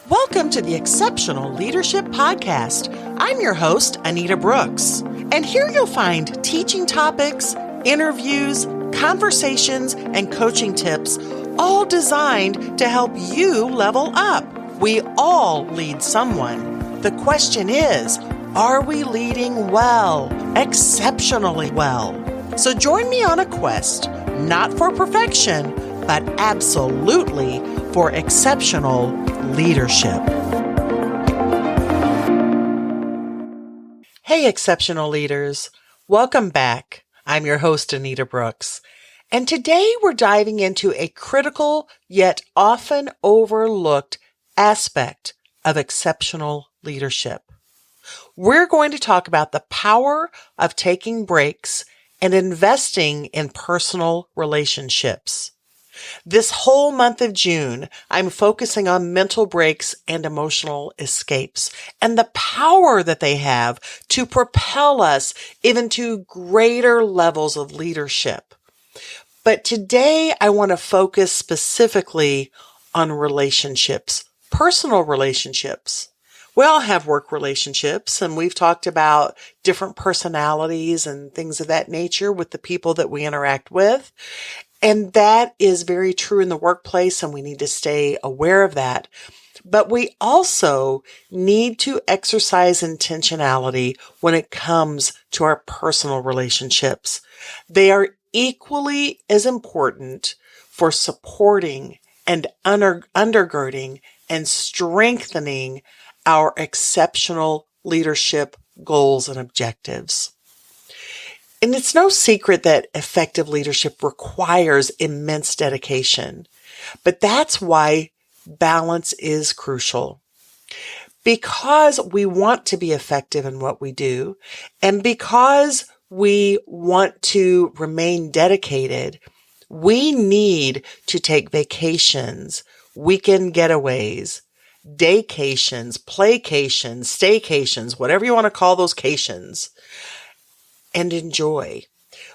Welcome to the Exceptional Leadership Podcast. I'm your host, Anita Brooks, and here you'll find teaching topics, interviews, conversations, and coaching tips, all designed to help you level up. We all lead someone. The question is, are we leading well, exceptionally well? So join me on a quest, not for perfection, but absolutely for exceptional leadership. Hey, exceptional leaders. Welcome back. I'm your host, Anita Brooks. And today we're diving into a critical yet often overlooked aspect of exceptional leadership. We're going to talk about the power of taking breaks and investing in personal relationships. This whole month of June, I'm focusing on mental breaks and emotional escapes and the power that they have to propel us even to greater levels of leadership. But today, I want to focus specifically on relationships, personal relationships. We all have work relationships, and we've talked about different personalities and things of that nature with the people that we interact with. And that is very true in the workplace, and we need to stay aware of that. But we also need to exercise intentionality when it comes to our personal relationships. They are equally as important for supporting and undergirding and strengthening our exceptional leadership goals and objectives. And it's no secret that effective leadership requires immense dedication, but that's why balance is crucial. Because we want to be effective in what we do, and because we want to remain dedicated, we need to take vacations, weekend getaways, daycations, playcations, staycations, whatever you want to call those cations, and enjoy.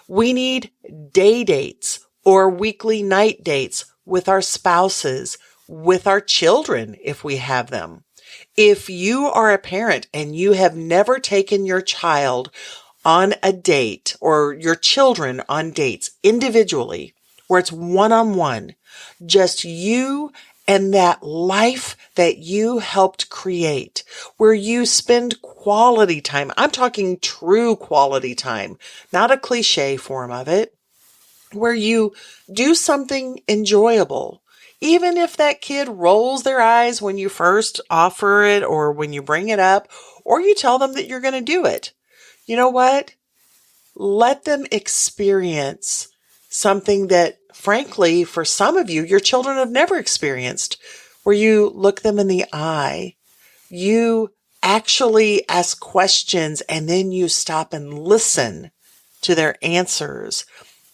We need day dates or weekly night dates with our spouses, with our children if we have them. If you are a parent and you have never taken your child on a date or your children on dates individually, where it's one-on-one, just you and that life that you helped create, where you spend quality time. I'm talking true quality time, not a cliche form of it, where you do something enjoyable. Even if that kid rolls their eyes when you first offer it or when you bring it up, or you tell them that you're going to do it. You know what? Let them experience something that, frankly, for some of you, your children have never experienced, where you look them in the eye, you actually ask questions, and then you stop and listen to their answers.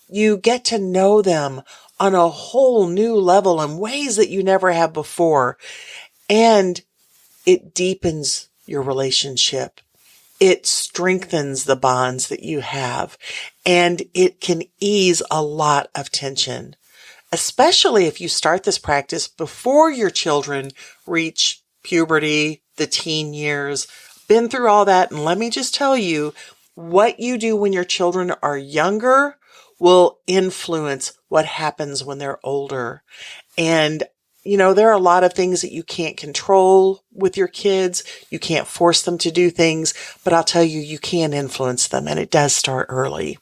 You get to know them on a whole new level in ways that you never have before, and it deepens your relationship. It strengthens the bonds that you have, and it can ease a lot of tension, especially if you start this practice before your children reach puberty, the teen years, been through all that. And let me just tell you, what you do when your children are younger will influence what happens when they're older. And there are a lot of things that you can't control with your kids. You can't force them to do things, but I'll tell you, you can influence them, and it does start early.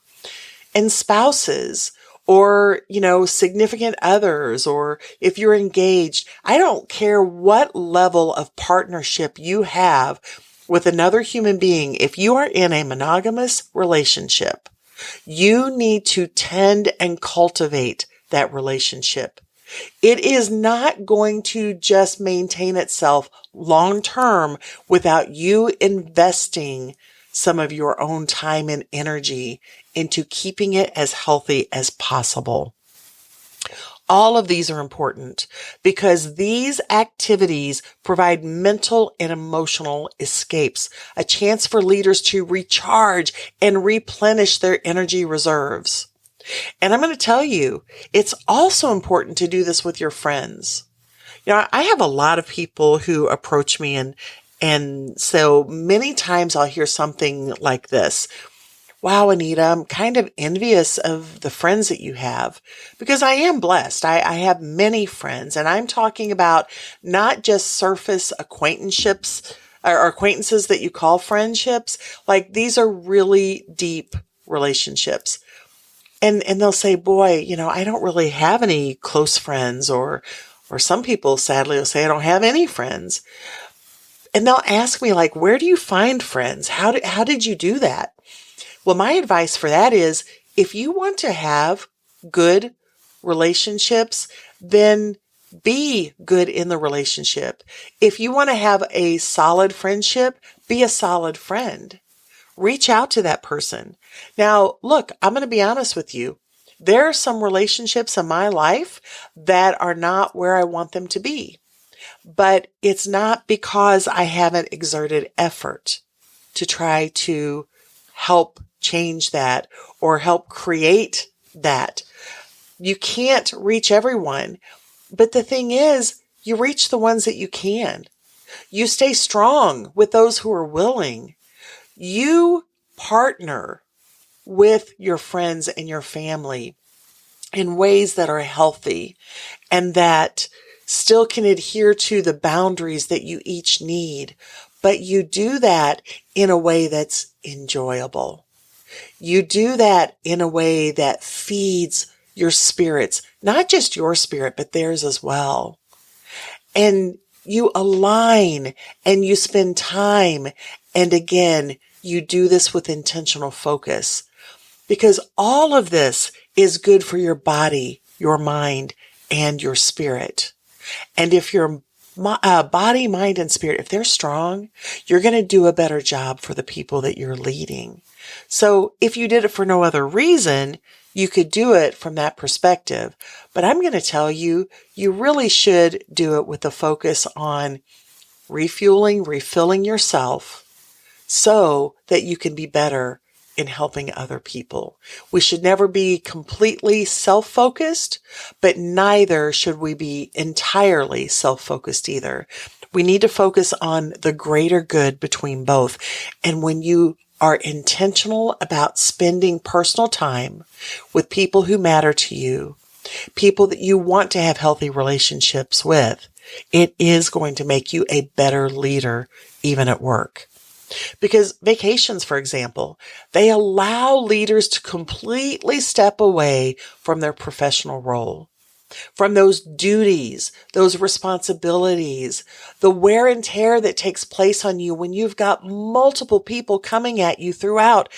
And spouses or, significant others, or if you're engaged, I don't care what level of partnership you have with another human being. If you are in a monogamous relationship, you need to tend and cultivate that relationship. It is not going to just maintain itself long term without you investing some of your own time and energy into keeping it as healthy as possible. All of these are important because these activities provide mental and emotional escapes, a chance for leaders to recharge and replenish their energy reserves. And I'm going to tell you, it's also important to do this with your friends. I have a lot of people who approach me and so many times I'll hear something like this. Wow, Anita, I'm kind of envious of the friends that you have because I am blessed. I have many friends, and I'm talking about not just surface acquaintanceships or acquaintances that you call friendships. Like these are really deep relationships. And they'll say, boy, I don't really have any close friends, or some people sadly will say, I don't have any friends. And they'll ask me like, where do you find friends? How did you do that? Well, my advice for that is if you want to have good relationships, then be good in the relationship. If you want to have a solid friendship, be a solid friend. Reach out to that person. Now, look, I'm going to be honest with you. There are some relationships in my life that are not where I want them to be, but it's not because I haven't exerted effort to try to help change that or help create that. You can't reach everyone, but the thing is, you reach the ones that you can. You stay strong with those who are willing. You partner with your friends and your family in ways that are healthy and that still can adhere to the boundaries that you each need. But you do that in a way that's enjoyable. You do that in a way that feeds your spirits, not just your spirit, but theirs as well. And you align and you spend time. And again, you do this with intentional focus because all of this is good for your body, your mind, and your spirit. And if your body, mind, and spirit, if they're strong, you're going to do a better job for the people that you're leading. So if you did it for no other reason, you could do it from that perspective. But I'm going to tell you, you really should do it with a focus on refueling, refilling yourself so that you can be better in helping other people. We should never be completely self-focused, but neither should we be entirely self-focused either. We need to focus on the greater good between both. And when you are intentional about spending personal time with people who matter to you, people that you want to have healthy relationships with, it is going to make you a better leader, even at work. Because vacations, for example, they allow leaders to completely step away from their professional role, from those duties, those responsibilities, the wear and tear that takes place on you when you've got multiple people coming at you throughout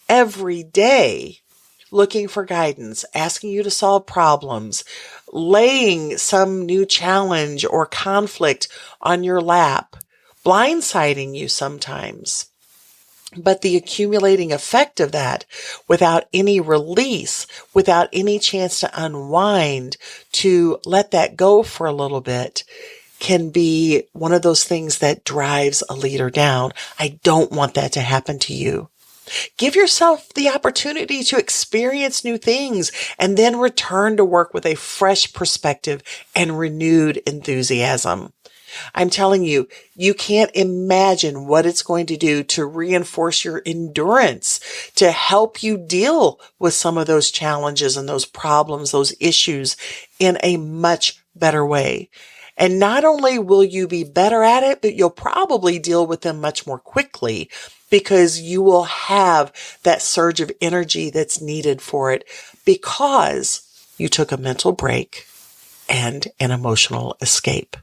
every day, looking for guidance, asking you to solve problems, laying some new challenge or conflict on your lap, blindsiding you sometimes. But the accumulating effect of that without any release, without any chance to unwind, to let that go for a little bit, can be one of those things that drives a leader down. I don't want that to happen to you. Give yourself the opportunity to experience new things and then return to work with a fresh perspective and renewed enthusiasm. I'm telling you, you can't imagine what it's going to do to reinforce your endurance, to help you deal with some of those challenges and those problems, those issues in a much better way. And not only will you be better at it, but you'll probably deal with them much more quickly because you will have that surge of energy that's needed for it because you took a mental break and an emotional escape.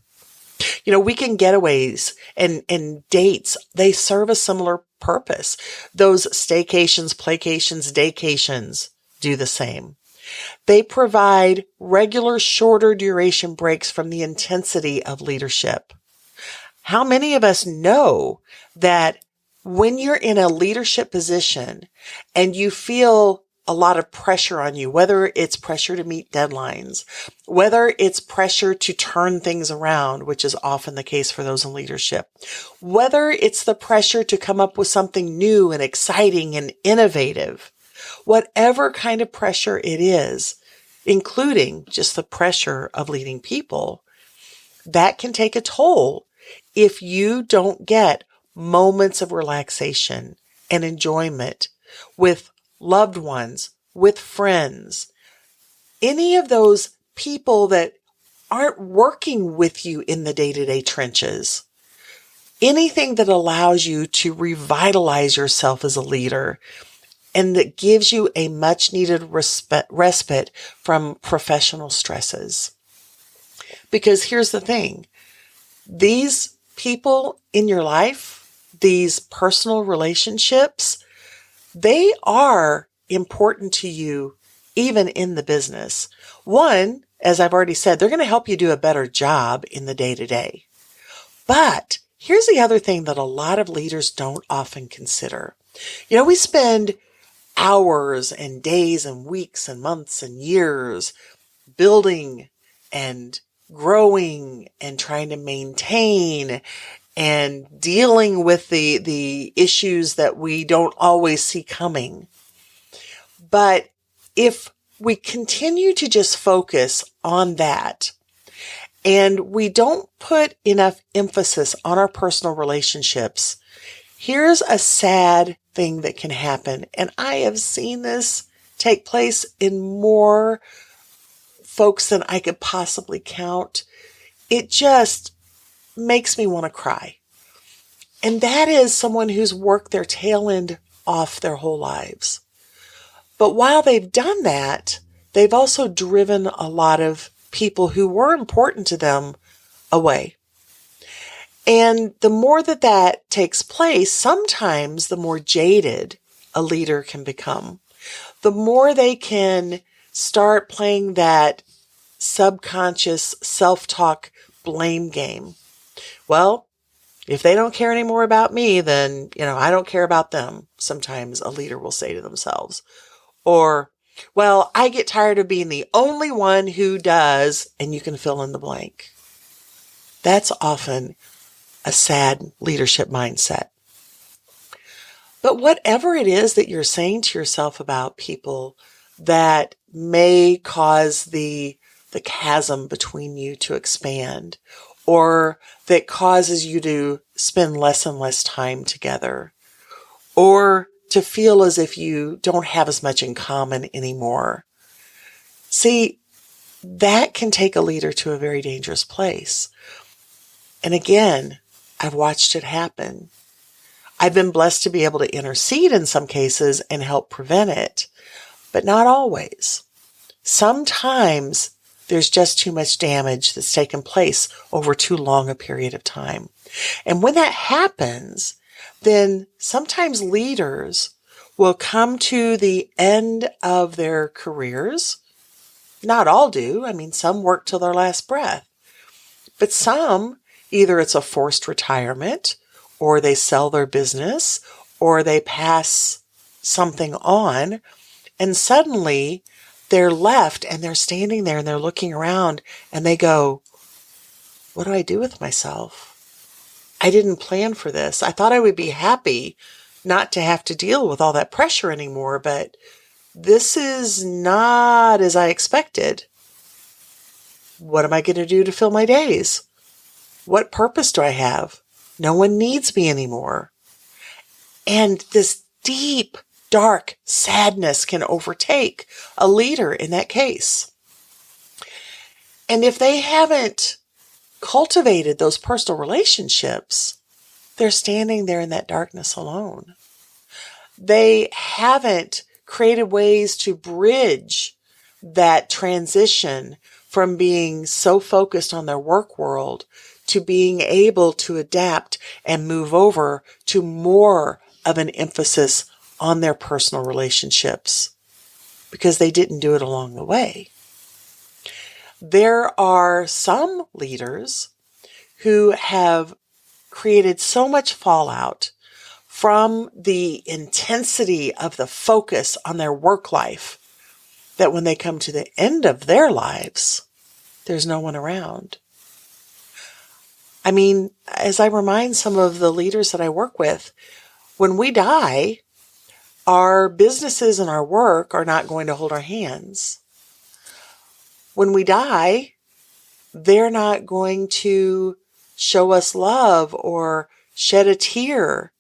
Weekend getaways and dates, they serve a similar purpose. Those staycations, playcations, daycations do the same. They provide regular, shorter duration breaks from the intensity of leadership. How many of us know that when you're in a leadership position and you feel a lot of pressure on you, whether it's pressure to meet deadlines, whether it's pressure to turn things around, which is often the case for those in leadership, whether it's the pressure to come up with something new and exciting and innovative, whatever kind of pressure it is, including just the pressure of leading people, that can take a toll if you don't get moments of relaxation and enjoyment with loved ones, with friends, any of those people that aren't working with you in the day-to-day trenches. Anything that allows you to revitalize yourself as a leader and that gives you a much needed respite from professional stresses. Because here's the thing, these people in your life, these personal relationships, they are important to you even in the business. One, as I've already said, they're going to help you do a better job in the day-to-day. But here's the other thing that a lot of leaders don't often consider. We spend hours and days and weeks and months and years building and growing and trying to maintain and dealing with the issues that we don't always see coming. But if we continue to just focus on that and we don't put enough emphasis on our personal relationships, here's a sad thing that can happen. And I have seen this take place in more folks than I could possibly count. It just makes me want to cry. And that is someone who's worked their tail end off their whole lives. But while they've done that, they've also driven a lot of people who were important to them away. And the more that takes place, sometimes the more jaded a leader can become. The more they can start playing that subconscious self-talk blame game. Well, if they don't care anymore about me, then, I don't care about them. Sometimes a leader will say to themselves. Or, well, I get tired of being the only one who does, and you can fill in the blank. That's often a sad leadership mindset. But whatever it is that you're saying to yourself about people that may cause the chasm between you to expand, or that causes you to spend less and less time together, or to feel as if you don't have as much in common anymore. See, that can take a leader to a very dangerous place. And again, I've watched it happen. I've been blessed to be able to intercede in some cases and help prevent it, but not always. Sometimes there's just too much damage that's taken place over too long a period of time. And when that happens, then sometimes leaders will come to the end of their careers. Not all do. Some work till their last breath. But some, either it's a forced retirement, or they sell their business, or they pass something on, and suddenly they're left and they're standing there and they're looking around and they go, what do I do with myself? I didn't plan for this. I thought I would be happy not to have to deal with all that pressure anymore, but this is not as I expected. What am I going to do to fill my days? What purpose do I have? No one needs me anymore. And this deep, dark sadness can overtake a leader in that case. And if they haven't cultivated those personal relationships, they're standing there in that darkness alone. They haven't created ways to bridge that transition from being so focused on their work world to being able to adapt and move over to more of an emphasis on their personal relationships because they didn't do it along the way. There are some leaders who have created so much fallout from the intensity of the focus on their work life that when they come to the end of their lives, there's no one around. As I remind some of the leaders that I work with, when we die, our businesses and our work are not going to hold our hands. When we die, they're not going to show us love or shed a tear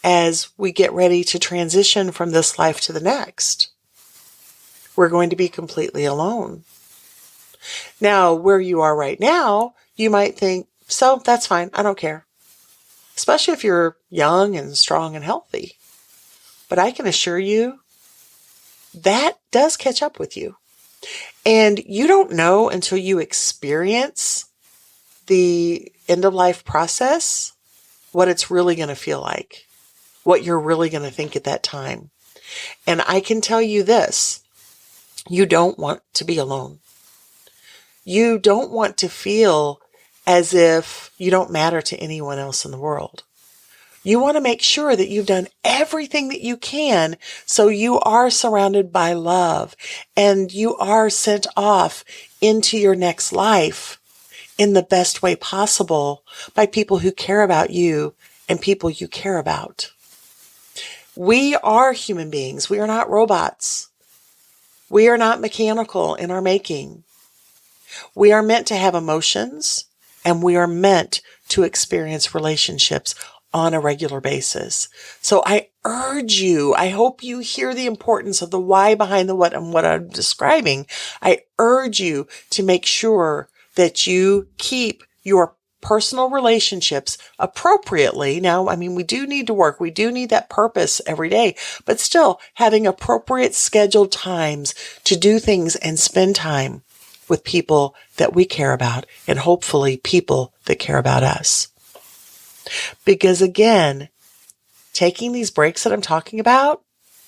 as we get ready to transition from this life to the next. We're going to be completely alone. Now, where you are right now, you might think, so that's fine. I don't care. Especially if you're young and strong and healthy. But I can assure you that does catch up with you. And you don't know until you experience the end of life process what it's really going to feel like, what you're really going to think at that time. And I can tell you this, you don't want to be alone. You don't want to feel as if you don't matter to anyone else in the world. You want to make sure that you've done everything that you can so you are surrounded by love and you are sent off into your next life in the best way possible by people who care about you and people you care about. We are human beings. We are not robots. We are not mechanical in our making. We are meant to have emotions and we are meant to experience relationships on a regular basis. So I urge you, I hope you hear the importance of the why behind the what and what I'm describing. I urge you to make sure that you keep your personal relationships appropriately. Now, I mean, we do need to work. We do need that purpose every day, but still having appropriate scheduled times to do things and spend time with people that we care about and hopefully people that care about us. Because again, taking these breaks that I'm talking about,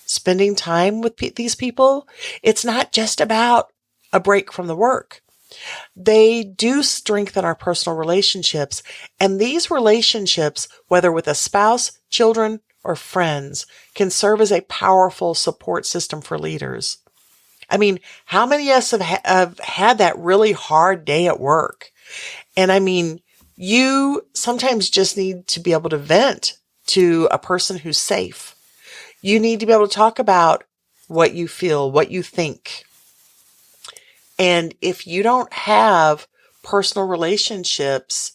spending time with these people, it's not just about a break from the work. They do strengthen our personal relationships. And these relationships, whether with a spouse, children, or friends, can serve as a powerful support system for leaders. I mean, how many of us have had that really hard day at work? And I mean, you sometimes just need to be able to vent to a person who's safe. You need to be able to talk about what you feel, what you think. And if you don't have personal relationships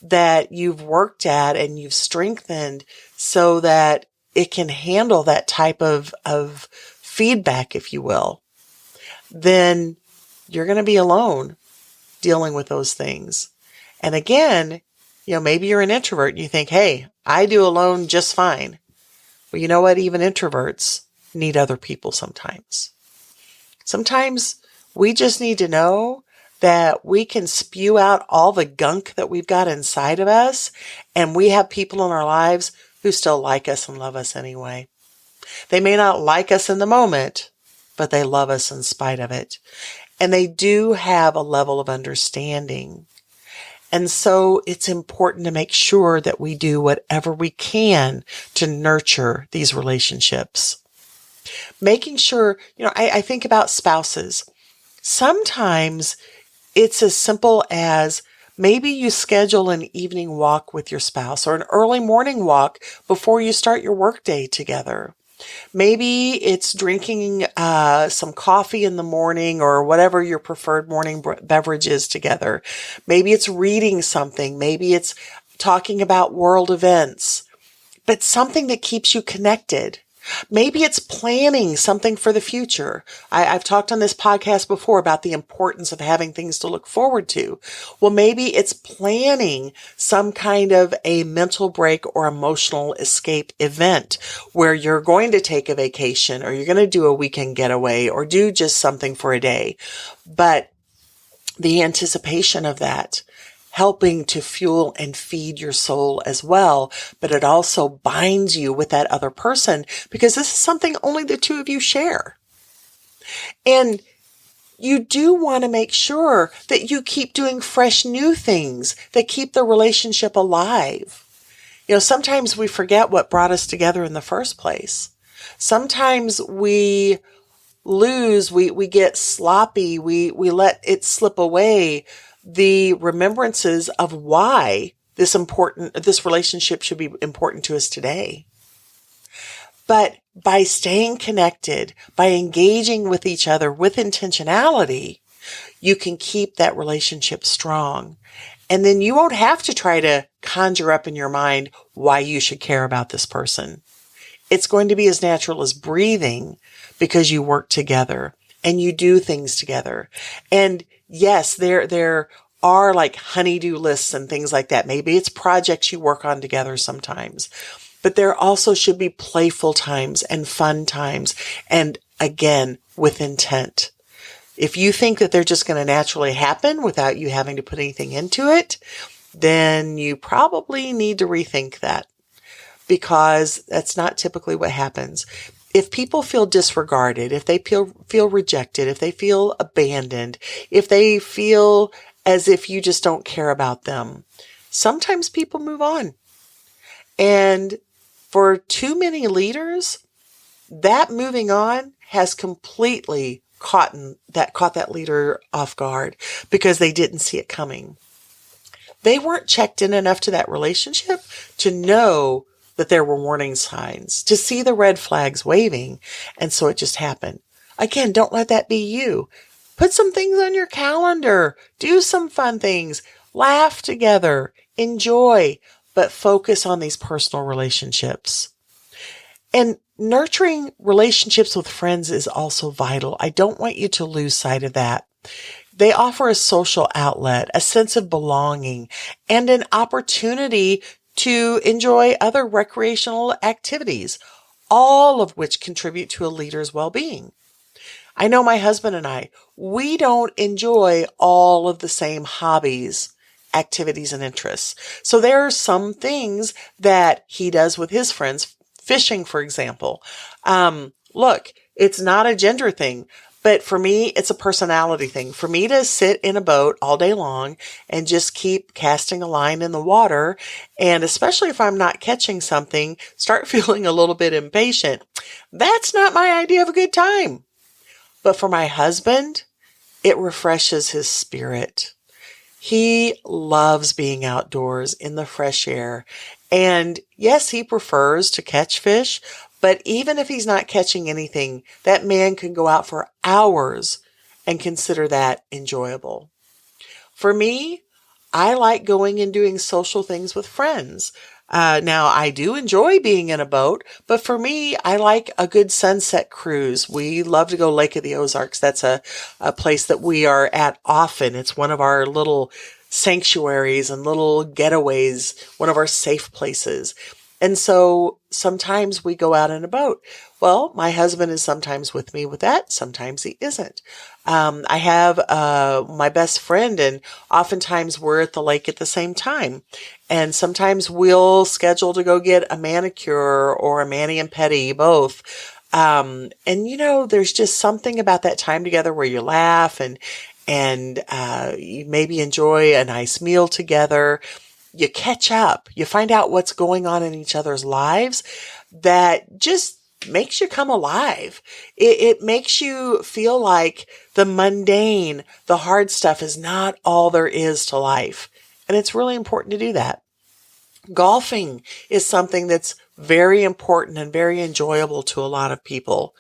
that you've worked at and you've strengthened so that it can handle that type of feedback, if you will, then you're going to be alone dealing with those things. And again, maybe you're an introvert and you think, hey, I do alone just fine. Well, you know what? Even introverts need other people sometimes. Sometimes we just need to know that we can spew out all the gunk that we've got inside of us, and we have people in our lives who still like us and love us anyway. They may not like us in the moment, but they love us in spite of it. And they do have a level of understanding. And so it's important to make sure that we do whatever we can to nurture these relationships. Making sure, I think about spouses. Sometimes it's as simple as maybe you schedule an evening walk with your spouse or an early morning walk before you start your workday together. Maybe it's drinking some coffee in the morning or whatever your preferred morning beverage is together. Maybe it's reading something. Maybe it's talking about world events, but something that keeps you connected. Maybe it's planning something for the future. I've talked on this podcast before about the importance of having things to look forward to. Well, maybe it's planning some kind of a mental break or emotional escape event where you're going to take a vacation or you're going to do a weekend getaway or do just something for a day. But the anticipation of that, helping to fuel and feed your soul as well, but it also binds you with that other person because this is something only the two of you share. And you do want to make sure that you keep doing fresh new things that keep the relationship alive. Sometimes we forget what brought us together in the first place. Sometimes we lose, we get sloppy, we let it slip away, the remembrances of why this relationship should be important to us today. But by staying connected, by engaging with each other with intentionality, You can keep that relationship strong. And then you won't have to try to conjure up in your mind why you should care about this person. It's going to be as natural as breathing because you work together and you do things together. And yes, there are like honey-do lists and things like that. Maybe it's projects you work on together sometimes, but there also should be playful times and fun times. And again, with intent. If you think that they're just going to naturally happen without you having to put anything into it, then you probably need to rethink that, because that's not typically what happens. If people feel disregarded, if they feel rejected, if they feel abandoned, if they feel as if you just don't care about them, sometimes people move on. And for too many leaders, that moving on has completely caught that leader off guard because they didn't see it coming. They weren't checked in enough to that relationship to know that there were warning signs, to see the red flags waving, and so it just happened. Again, don't let that be you. Put some things on your calendar. Do some fun things. Laugh together. Enjoy, but focus on these personal relationships. And nurturing relationships with friends is also vital. I don't want you to lose sight of that. They offer a social outlet, a sense of belonging, and an opportunity to enjoy other recreational activities, all of which contribute to a leader's well-being. I know my husband and I, we don't enjoy all of the same hobbies, activities, and interests. So there are some things that he does with his friends, fishing, for example. Look, it's not a gender thing, but for me, it's a personality thing. For me to sit in a boat all day long and just keep casting a line in the water, and especially if I'm not catching something, start feeling a little bit impatient, that's not my idea of a good time. But for my husband, it refreshes his spirit. He loves being outdoors in the fresh air. And yes, he prefers to catch fish, but even if he's not catching anything, that man can go out for hours and consider that enjoyable. For me, I like going and doing social things with friends. Now, I do enjoy being in a boat, but for me, I like a good sunset cruise. We love to go Lake of the Ozarks. That's a place that we are at often. It's one of our little sanctuaries and little getaways, one of our safe places. And so sometimes we go out in a boat. Well, my husband is sometimes with me with that. Sometimes he isn't. I have my best friend, and oftentimes we're at the lake at the same time. And sometimes we'll schedule to go get a manicure or a mani and pedi, both. And there's just something about that time together where you laugh and you maybe enjoy a nice meal together. You catch up, you find out what's going on in each other's lives that just makes you come alive. It makes you feel like the mundane, the hard stuff is not all there is to life. And it's really important to do that. Golfing is something that's very important and very enjoyable to a lot of people.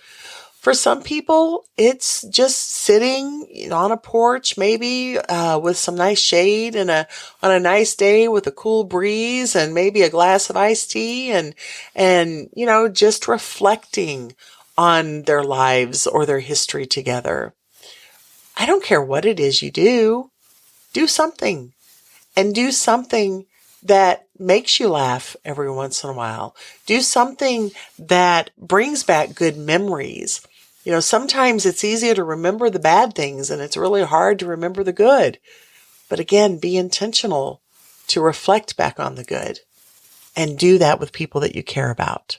For some people, it's just sitting on a porch, maybe with some nice shade and on a nice day with a cool breeze and maybe a glass of iced tea and just reflecting on their lives or their history together. I don't care what it is you do. Do something, and do something that makes you laugh every once in a while. Do something that brings back good memories. Sometimes it's easier to remember the bad things and it's really hard to remember the good. But again, be intentional to reflect back on the good and do that with people that you care about.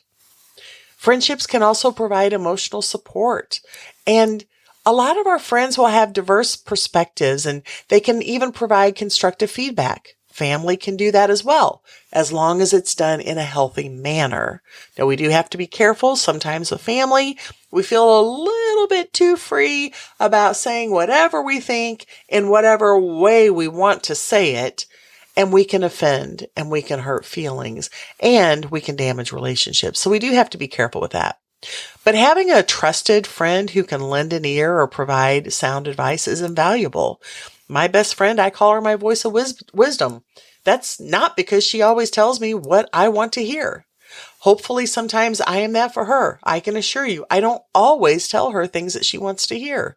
Friendships can also provide emotional support. And a lot of our friends will have diverse perspectives, and they can even provide constructive feedback. Family can do that as well, as long as it's done in a healthy manner. Now, we do have to be careful. Sometimes with family, we feel a little bit too free about saying whatever we think in whatever way we want to say it, and we can offend and we can hurt feelings and we can damage relationships. So we do have to be careful with that. But having a trusted friend who can lend an ear or provide sound advice is invaluable. My best friend, I call her my voice of wisdom. That's not because she always tells me what I want to hear. Hopefully, sometimes I am that for her. I can assure you, I don't always tell her things that she wants to hear.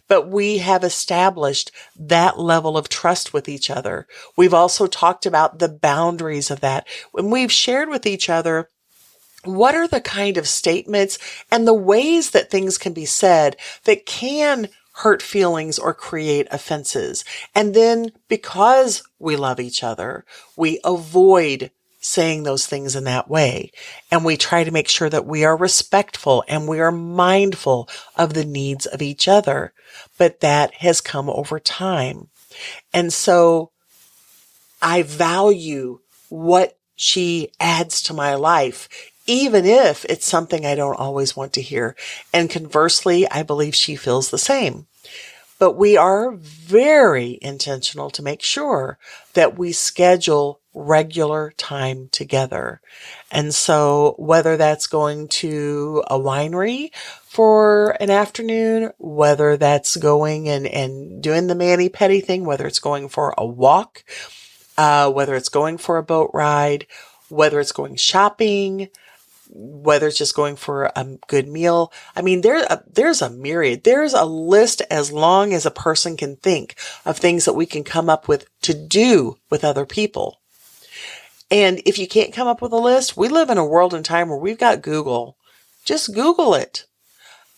But we have established that level of trust with each other. We've also talked about the boundaries of that. When we've shared with each other what are the kind of statements and the ways that things can be said that can hurt feelings or create offenses. And then because we love each other, we avoid saying those things in that way. And we try to make sure that we are respectful and we are mindful of the needs of each other. But that has come over time. And so I value what she adds to my life, even if it's something I don't always want to hear. And conversely, I believe she feels the same. But we are very intentional to make sure that we schedule regular time together. And so whether that's going to a winery for an afternoon, whether that's going and doing the mani-pedi thing, whether it's going for a walk, whether it's going for a boat ride, whether it's going shopping, whether it's just going for a good meal. I mean, there's a myriad. There's a list as long as a person can think of things that we can come up with to do with other people. And if you can't come up with a list, we live in a world and time where we've got Google. Just Google it.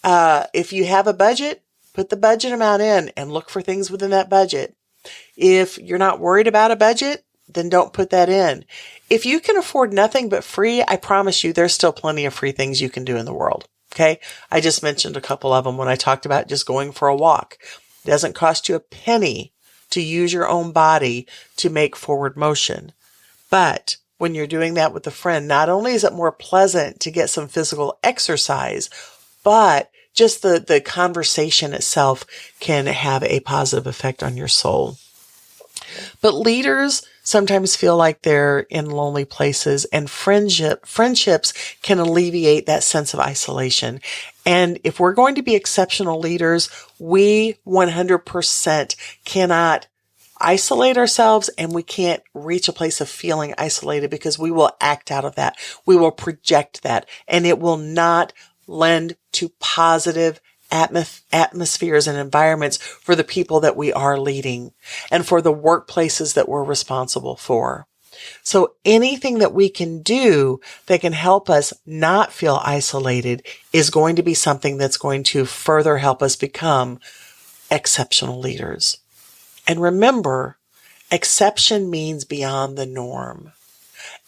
If you have a budget, put the budget amount in and look for things within that budget. If you're not worried about a budget, then don't put that in. If you can afford nothing but free, I promise you there's still plenty of free things you can do in the world. Okay. I just mentioned a couple of them when I talked about just going for a walk. It doesn't cost you a penny to use your own body to make forward motion. But when you're doing that with a friend, not only is it more pleasant to get some physical exercise, but just the conversation itself can have a positive effect on your soul. But leaders sometimes feel like they're in lonely places, and friendships can alleviate that sense of isolation. And if we're going to be exceptional leaders, we 100% cannot isolate ourselves, and we can't reach a place of feeling isolated because we will act out of that. We will project that, and it will not lend to positive atmospheres and environments for the people that we are leading and for the workplaces that we're responsible for. So anything that we can do that can help us not feel isolated is going to be something that's going to further help us become exceptional leaders. And remember, exception means beyond the norm.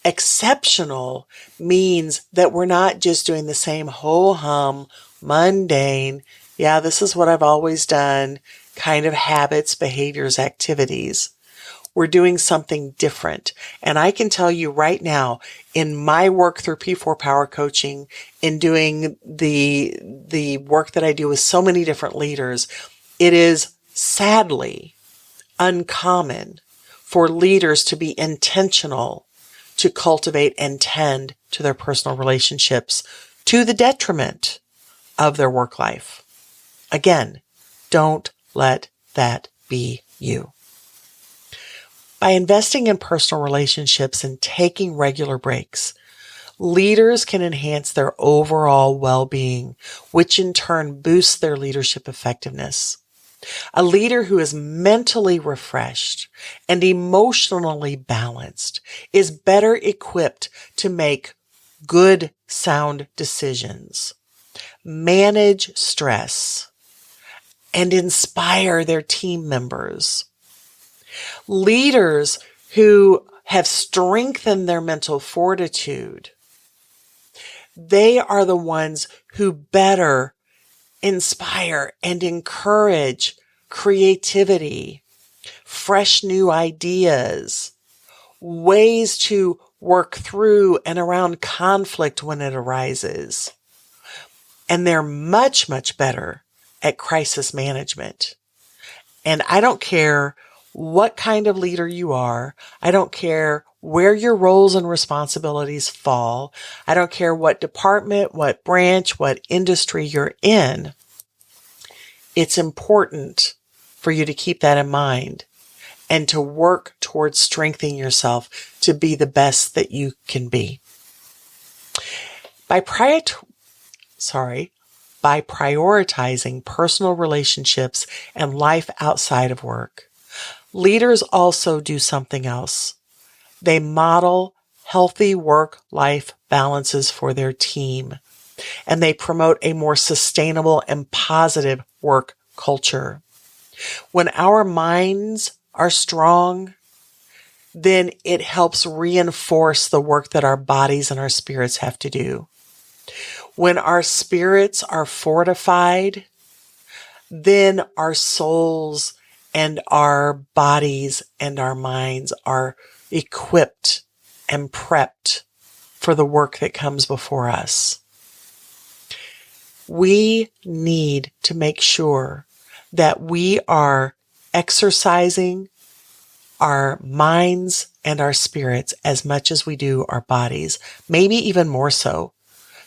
Exceptional means that we're not just doing the same ho-hum, mundane, yeah, this is what I've always done, kind of habits, behaviors, activities. We're doing something different. And I can tell you right now, in my work through P4 Power Coaching, in doing the work that I do with so many different leaders, it is sadly uncommon for leaders to be intentional to cultivate and tend to their personal relationships to the detriment of their work life. Again, don't let that be you. By investing in personal relationships and taking regular breaks, leaders can enhance their overall well-being, which in turn boosts their leadership effectiveness. A leader who is mentally refreshed and emotionally balanced is better equipped to make good, sound decisions, manage stress, and inspire their team members. Leaders who have strengthened their mental fortitude, they are the ones who better inspire and encourage creativity, fresh new ideas, ways to work through and around conflict when it arises. And they're much, much better at crisis management. And I don't care what kind of leader you are. I don't care where your roles and responsibilities fall. I don't care what department, what branch, what industry you're in. It's important for you to keep that in mind and to work towards strengthening yourself to be the best that you can be. By prioritizing personal relationships and life outside of work, leaders also do something else. They model healthy work-life balances for their team, and they promote a more sustainable and positive work culture. When our minds are strong, then it helps reinforce the work that our bodies and our spirits have to do. When our spirits are fortified, then our souls and our bodies and our minds are equipped and prepped for the work that comes before us. We need to make sure that we are exercising our minds and our spirits as much as we do our bodies, maybe even more so.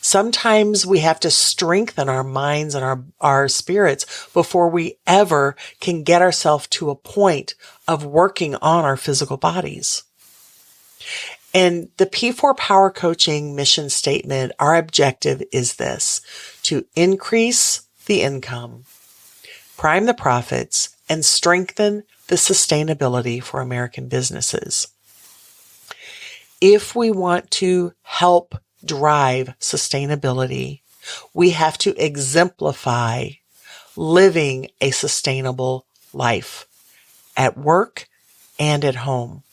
Sometimes we have to strengthen our minds and our spirits before we ever can get ourselves to a point of working on our physical bodies. And the P4 Power Coaching mission statement, our objective is this: to increase the income, prime the profits, and strengthen the sustainability for American businesses. If we want to help drive sustainability, we have to exemplify living a sustainable life at work and at home.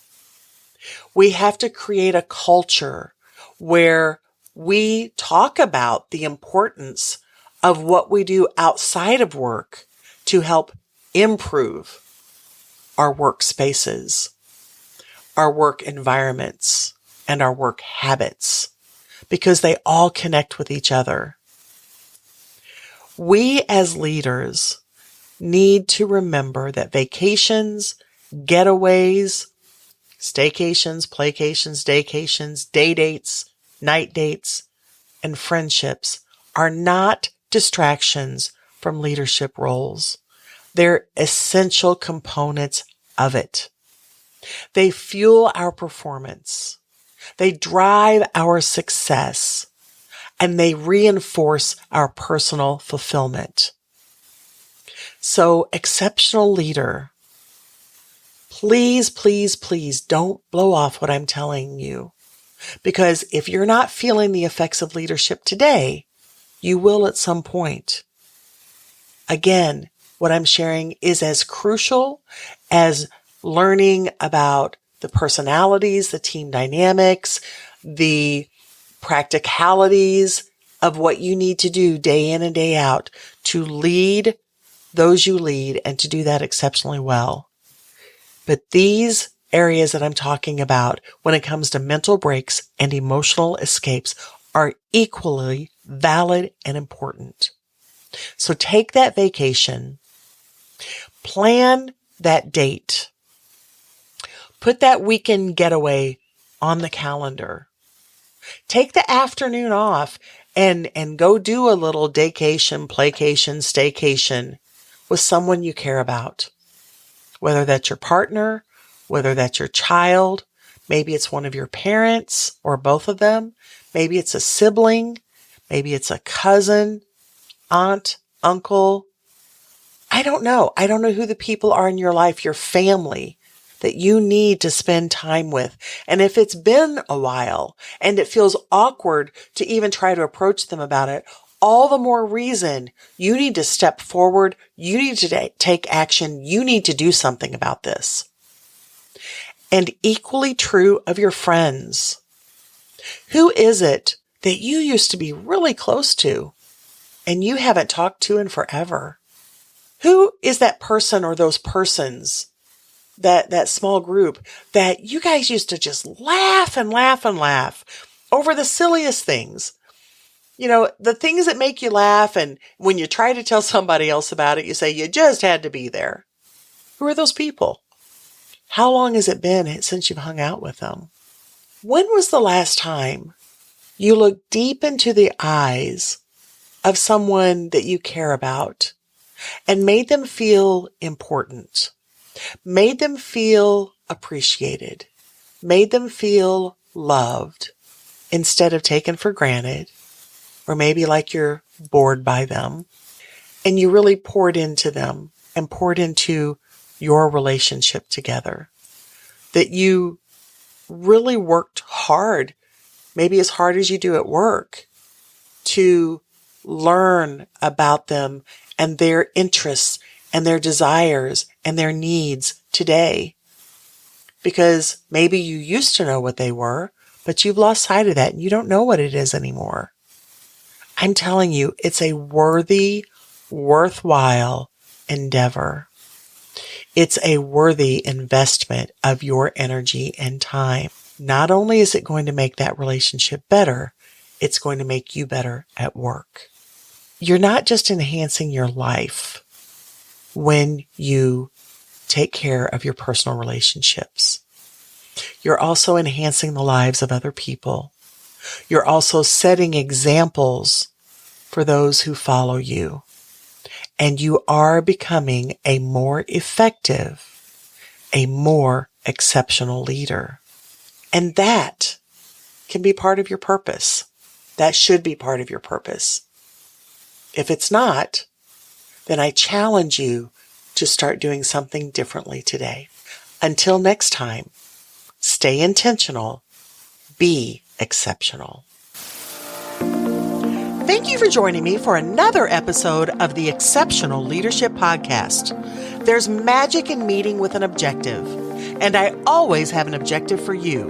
We have to create a culture where we talk about the importance of what we do outside of work to help improve our workspaces, our work environments, and our work habits, because they all connect with each other. We as leaders need to remember that vacations, getaways, staycations, playcations, daycations, day dates, night dates, and friendships are not distractions from leadership roles. They're essential components of it. They fuel our performance. They drive our success, and they reinforce our personal fulfillment. So, exceptional leader, please, please, please don't blow off what I'm telling you, because if you're not feeling the effects of leadership today, you will at some point. Again, what I'm sharing is as crucial as learning about the personalities, the team dynamics, the practicalities of what you need to do day in and day out to lead those you lead and to do that exceptionally well. But these areas that I'm talking about when it comes to mental breaks and emotional escapes are equally valid and important. So take that vacation, plan that date, put that weekend getaway on the calendar, take the afternoon off and go do a little daycation, playcation, staycation with someone you care about. Whether that's your partner, whether that's your child, maybe it's one of your parents or both of them, maybe it's a sibling, maybe it's a cousin, aunt, uncle. I don't know. I don't know who the people are in your life, your family, that you need to spend time with. And if it's been a while and it feels awkward to even try to approach them about it, all the more reason you need to step forward. You need to take action. You need to do something about this. And equally true of your friends. Who is it that you used to be really close to and you haven't talked to in forever? Who is that person or those persons, that small group that you guys used to just laugh and laugh and laugh over the silliest things? You know, the things that make you laugh, and when you try to tell somebody else about it, you say you just had to be there. Who are those people? How long has it been since you've hung out with them? When was the last time you looked deep into the eyes of someone that you care about and made them feel important, made them feel appreciated, made them feel loved instead of taken for granted, or maybe like you're bored by them, and you really poured into them and poured into your relationship together, that you really worked hard, maybe as hard as you do at work, to learn about them and their interests and their desires and their needs today. Because maybe you used to know what they were, but you've lost sight of that and you don't know what it is anymore. I'm telling you, it's a worthy, worthwhile endeavor. It's a worthy investment of your energy and time. Not only is it going to make that relationship better, it's going to make you better at work. You're not just enhancing your life when you take care of your personal relationships. You're also enhancing the lives of other people. You're also setting examples for those who follow you. And you are becoming a more effective, a more exceptional leader. And that can be part of your purpose. That should be part of your purpose. If it's not, then I challenge you to start doing something differently today. Until next time, stay intentional, be exceptional. Thank you for joining me for another episode of the Exceptional Leadership Podcast. There's magic in meeting with an objective, and I always have an objective for you,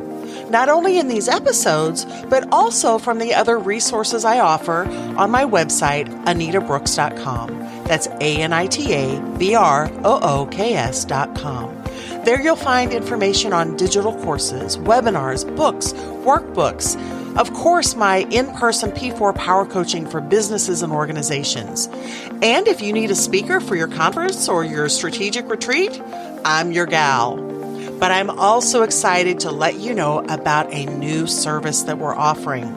not only in these episodes, but also from the other resources I offer on my website, anitabrooks.com. That's ANITABROOKS.com. There you'll find information on digital courses, webinars, books, workbooks, of course, my in-person P4 power coaching for businesses and organizations. And if you need a speaker for your conference or your strategic retreat, I'm your gal. But I'm also excited to let you know about a new service that we're offering.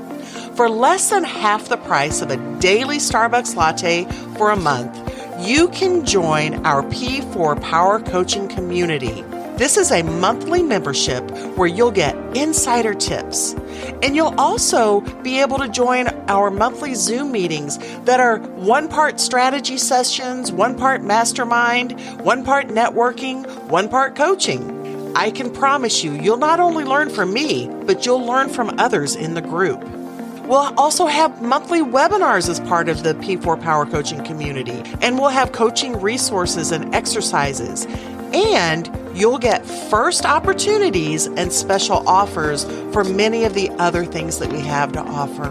For less than half the price of a daily Starbucks latte for a month, you can join our P4 Power Coaching community. This is a monthly membership where you'll get insider tips. And you'll also be able to join our monthly Zoom meetings that are one part strategy sessions, one part mastermind, one part networking, one part coaching. I can promise you, you'll not only learn from me, but you'll learn from others in the group. We'll also have monthly webinars as part of the P4 Power Coaching community, and we'll have coaching resources and exercises. And you'll get first opportunities and special offers for many of the other things that we have to offer.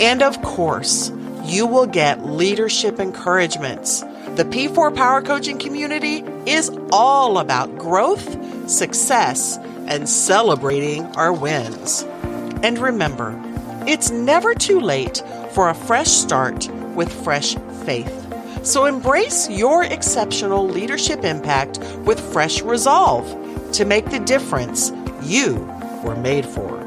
And of course, you will get leadership encouragements. The P4 Power Coaching community is all about growth, success, and celebrating our wins. And remember, it's never too late for a fresh start with fresh faith. So embrace your exceptional leadership impact with fresh resolve to make the difference you were made for.